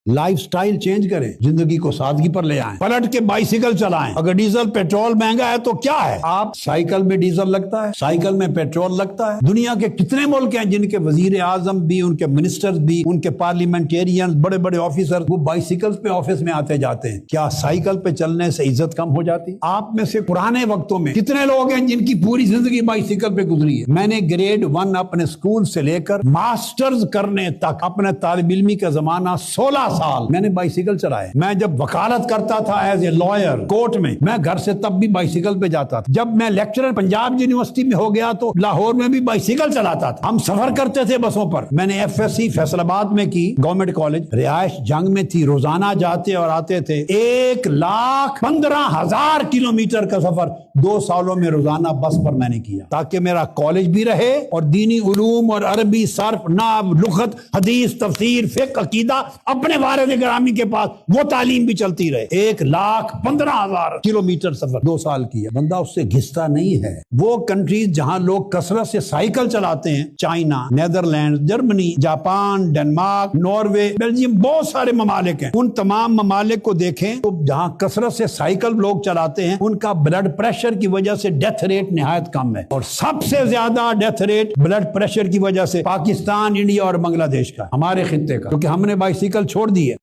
Life style change کریں، زندگی کو سادگی پر لے آئیں، پلٹ کے بائیسیکل چلائیں۔ اگر ڈیزل پیٹرول مہنگا ہے تو کیا ہے؟ آپ سائیکل میں ڈیزل لگتا ہے، سائیکل میں پیٹرول لگتا ہے۔ دنیا کے کتنے ملک ہیں جن کے وزیر اعظم بھی، ان کے منسٹرز بھی، ان کے پارلیمنٹیرین، بڑے بڑے آفیسر وہ بائیسیکل پہ آفس میں آتے جاتے ہیں۔ کیا سائیکل پہ چلنے سے عزت کم ہو جاتی؟ آپ میں سے پرانے وقتوں میں کتنے لوگ ہیں جن کی پوری زندگی بائیسیکل پہ گزری ہے؟ میں نے گریڈ 1 اپنے اسکول سے لے کر ماسٹرز کرنے تک اپنے طالب علمی کا زمانہ 16 سال میں نے بائیسیکل چلائے۔ میں جب وکالت کرتا تھا ایز اے لائر کورٹ میں گھر سے تب بھی بائیسیکل پہ جاتا تھا۔ جب میں لیکچرر پنجاب یونیورسٹی میں ہو گیا تو لاہور میں بھی بائیسیکل چلاتا تھا۔ ہم سفر کرتے تھے بسوں پر۔ میں نے ایف ایس سی فیصل آباد میں کی، گورنمنٹ کالج، رہائش جنگ میں تھی، روزانہ جاتے اور آتے تھے۔ 1,15,000 کلومیٹر کا سفر 2 سالوں میں روزانہ بس پر میں نے کیا، تاکہ میرا کالج بھی رہے اور دینی علوم اور عربی، صرف، نحو، لغت، حدیث، تفسیر، فقہ، عقیدہ اپنے والد گرامی کے پاس وہ تعلیم بھی چلتی رہے۔ 1,15,000 کلومیٹر سفر 2 سال کیا۔ بندہ اس سے گھستا نہیں ہے۔ وہ کنٹریز جہاں لوگ کثرت سے سائیکل چلاتے ہیں، China, Netherland, Germany, Japan, Denmark, Norway, Belgium, بہت سارے ممالک ہیں۔ ان تمام ممالک کو دیکھیں تو جہاں کثرت سے سائیکل لوگ چلاتے ہیں، ان کا بلڈ پریشر کی وجہ سے ڈیتھ ریٹ نہایت کم ہے، اور سب سے زیادہ ڈیتھ ریٹ بلڈ پریشر کی وجہ سے پاکستان، انڈیا اور بنگلہ دیش کا، ہمارے خطے کا، کیونکہ ہم نے بائیسیکل چھوڑ دی ہے۔